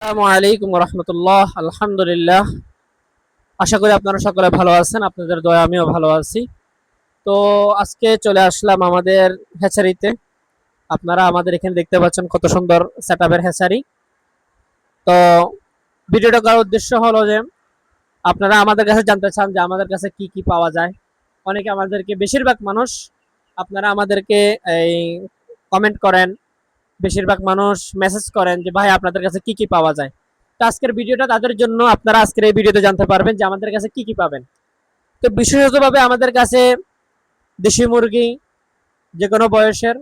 আসসালামু আলাইকুম রহমতুল্লাহ। আলহামদুলিল্লাহ, আশা করি আপনারা সকলে ভালো আছেন। আপনাদের দয়া আমিও ভালো আছি। তো আজকে চলে আসলাম আমাদের হ্যাচারিতে। আপনারা আমাদের এখানে দেখতে পাচ্ছেন কত সুন্দর সেটআপের হ্যাচারি। তো ভিডিওটা করার উদ্দেশ্য হলো যে আপনারা আমাদের কাছে জানতে চান যে আমাদের কাছে কি কি পাওয়া যায়। অনেকে আমাদেরকে, বেশিরভাগ মানুষ আপনারা আমাদেরকে এই কমেন্ট করেন, বেশিরভাগ মানুষ মেসেজ করেন যে ভাই আপনাদের কাছে কি কি পাওয়া যায়। তো আজকের ভিডিওটা তাদের জন্য, আপনারা আজকের এই ভিডিওতে জানতে পারবেন যে আমাদের কাছে কি কি পাবেন। তো বিশেষতভাবে আমাদের কাছে দেশি মুরগি যে কোনো বয়সের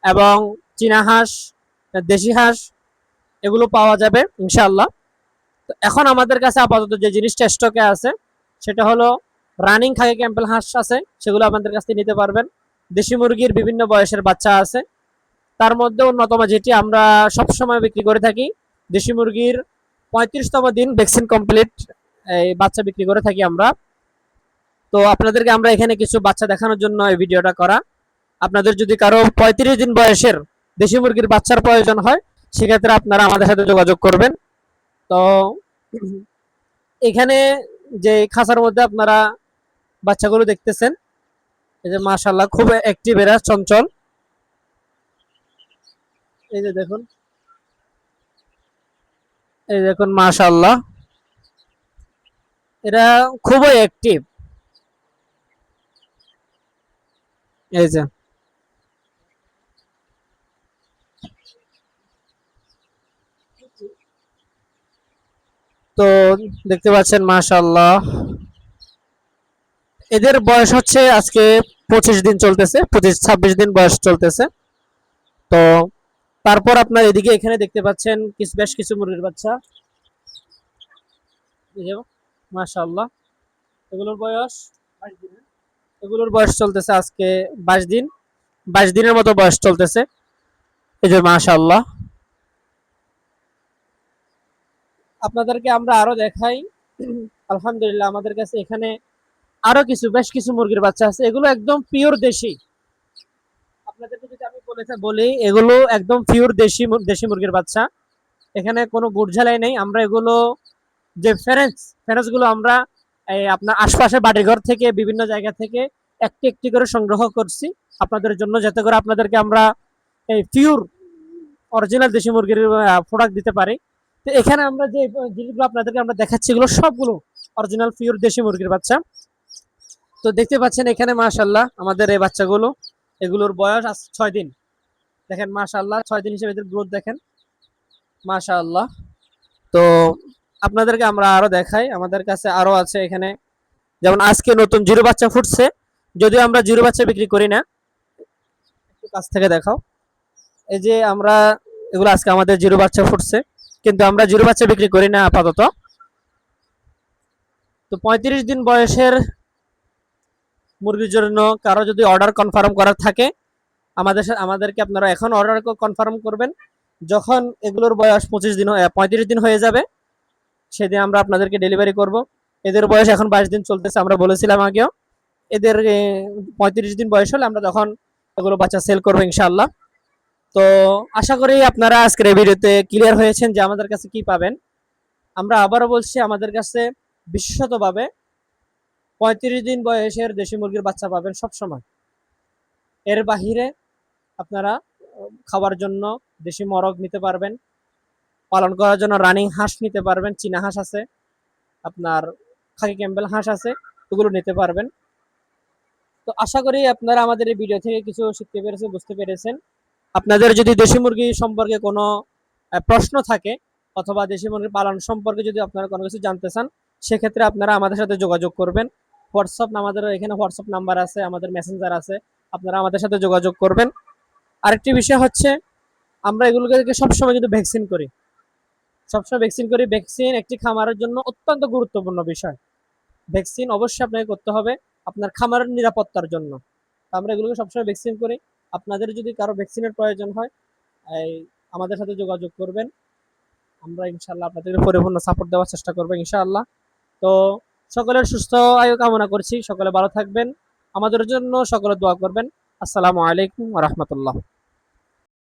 এবং চীনা হাঁস, দেশি হাঁস এগুলো পাওয়া যাবে ইনশাআল্লাহ। তো এখন আমাদের কাছে আপাতত যে জিনিসটা স্টকে আছে সেটা হলো রানিং খাকি ক্যাম্পেল হাঁস আছে, সেগুলো আমাদের কাছ থেকে নিতে পারবেন। দেশি মুরগির বিভিন্ন বয়সের বাচ্চা আছে, তার মধ্যে অন্যতম যেটি আমরা সবসময় বিক্রি করে থাকি, দেশি মুরগির 35তম দিন ভ্যাকসিন কমপ্লিট এই বাচ্চা বিক্রি করে থাকি আমরা। তো আপনাদেরকে আমরা এখানে কিছু বাচ্চা দেখানোর জন্য এই ভিডিওটা করা। আপনাদের যদি কারো 35 দিন বয়সের দেশি মুরগির বাচ্চার প্রয়োজন হয়, সেক্ষেত্রে আপনারা আমাদের সাথে যোগাযোগ করবেন। তো এখানে যে খাঁচার মধ্যে আপনারা বাচ্চাগুলো দেখতেছেন, এই যে মাশাআল্লাহ খুব অ্যাক্টিভ, এরা চঞ্চল। এই যে দেখুন, এই দেখুন মাশাআল্লাহ, এরা খুবই অ্যাক্টিভ। এই যে তো দেখতে পাচ্ছেন মাশাআল্লাহ, এদের বয়স হচ্ছে আজকে 25 দিন চলতেছে, 25-26 দিন বয়স চলতেছে। তো তারপর আপনার এদিকে এখানে দেখতে পাচ্ছেন বেশ কিছু মুরগির বাচ্চা। মাশাআল্লাহ, এগুলোর বয়স 22 দিন। এগুলোর বয়স চলতেছে আজকে 22 দিন, 22 দিনের মতো বয়স চলতেছে। এই যে মাশাআল্লাহ, আপনাদেরকে আমরা আরো দেখাই। আলহামদুলিল্লাহ, আমাদের কাছে এখানে আরো বেশ কিছু মুরগির বাচ্চা আছে, এগুলো একদম পিওর দেশি। আপনাদেরকে যদি আমি বলি, এগুলো একদম পিওর দেশি দেশি মুরগির বাচ্চা। এখানে কোনো গুড় ঝালাই নেই। আমরা এগুলো যে ফেরেন্স গুলো আমরা এই আপনার আশপাশের বাড়িঘর থেকে, বিভিন্ন জায়গা থেকে একটি একটি করে সংগ্রহ করছি আপনাদের জন্য, যাতে করে আপনাদেরকে আমরা এই পিওর অরিজিনাল দেশি মুরগির প্রোডাক্ট দিতে পারি। তো এখানে আমরা যে জিনিসগুলো আপনাদেরকে আমরা দেখাচ্ছি, এগুলো সবগুলো অরিজিনাল পিওর দেশি মুরগির বাচ্চা। তো দেখতে পাচ্ছেন এখানে মাশাআল্লাহ আমাদের এই বাচ্চাগুলো, এগুলোর বয়স আজ 6 দিন। দেখেন মাশাআল্লাহ, 6 দিন হিসেবে এদের গ্রোথ দেখেন মাশাআল্লাহ। তো আপনাদেরকে আমরা আরো দেখাই, আমাদের কাছে আরো আছে এখানে। যেমন আজকে নতুন জিরো বাচ্চা ফুটছে, যদিও আমরা জিরো বাচ্চা বিক্রি করি না। একটু কাছ থেকে দেখাও। এই যে আমরা, এগুলো আজকে আমাদের জিরো বাচ্চা ফুটছে, কিন্তু আমরা জিরো বাচ্চা বিক্রি করি না আপাতত। তো 35 দিন বয়সের মুরগির জন্য কারো যদি অর্ডার কনফার্ম করার থাকে, আমাদেরকে আপনারা এখন অর্ডার কনফার্ম করবেন। যখন এগুলোর বয়স 35 দিন হয়ে যাবে, সেদিন আমরা আপনাদেরকে ডেলিভারি করব। এদের বয়স এখন 22 দিন চলতেছে, আমরা বলেছিলাম আগেও। এদের 35 দিন বয়স হলে আমরা তখন এগুলো বাচ্চা সেল করবো ইনশাআল্লাহ। তো আশা করি আপনারা আজকের এই ভিডিওতে ক্লিয়ার হয়েছেন যে আমাদের কাছে কি পাবেন। আমরা আবারও বলছি, আমাদের কাছে বিশেষতভাবে 35 দিন বয়সের দেশি মুরগির বাচ্চা পাবেন সব সময়। এর বাহিরে আপনারা খাবার জন্য দেশি মরগ নিতে পারবেন, পালন করার জন্য রানিং হাঁস নিতে পারবেন, চীনা হাঁস আছে, আপনার খাকি ক্যাম্বেল হাঁস আছে, ওগুলো নিতে পারবেন। তো আশা করি আপনারা আমাদের এই ভিডিও থেকে কিছু শিখতে পেরেছেন, বুঝতে পেরেছেন। আপনাদের যদি দেশি মুরগি সম্পর্কে কোনো প্রশ্ন থাকে, অথবা দেশি মুরগি পালন সম্পর্কে যদি আপনারা কোনো কিছু জানতে চান, সেক্ষেত্রে আপনারা আমাদের সাথে যোগাযোগ করবেন। আমাদের এখানে হোয়াটসঅ্যাপ নাম্বার আছে, আমাদের মেসেঞ্জার আছে, আপনারা আমাদের সাথে যোগাযোগ করবেন। আরেকটি বিষয় হচ্ছে, আমরা এগুলোকে সবসময় কিন্তু ভ্যাকসিন করি, সবসময় ভ্যাকসিন করি। ভ্যাকসিন একটি খামারের জন্য অত্যন্ত গুরুত্বপূর্ণ বিষয়। ভ্যাকসিন অবশ্যই আপনাকে করতে হবে আপনার খামারের নিরাপত্তার জন্য। আমরা এগুলোকে সবসময় ভ্যাকসিন করি। আপনাদের যদি কারো ভ্যাকসিনের প্রয়োজন হয়, এই আমাদের সাথে যোগাযোগ করবেন। আমরা ইনশাআল্লাহ আপনাদেরকে পরিপূর্ণ সাপোর্ট দেওয়ার চেষ্টা করবো ইনশাআল্লাহ। তো সকলের সুস্থ আয়ু কামনা করছি, সকলে ভালো থাকবেন, আমাদের জন্য সকলে দোয়া করবেন। আসসালামু আলাইকুম ওয়া রাহমাতুল্লাহ।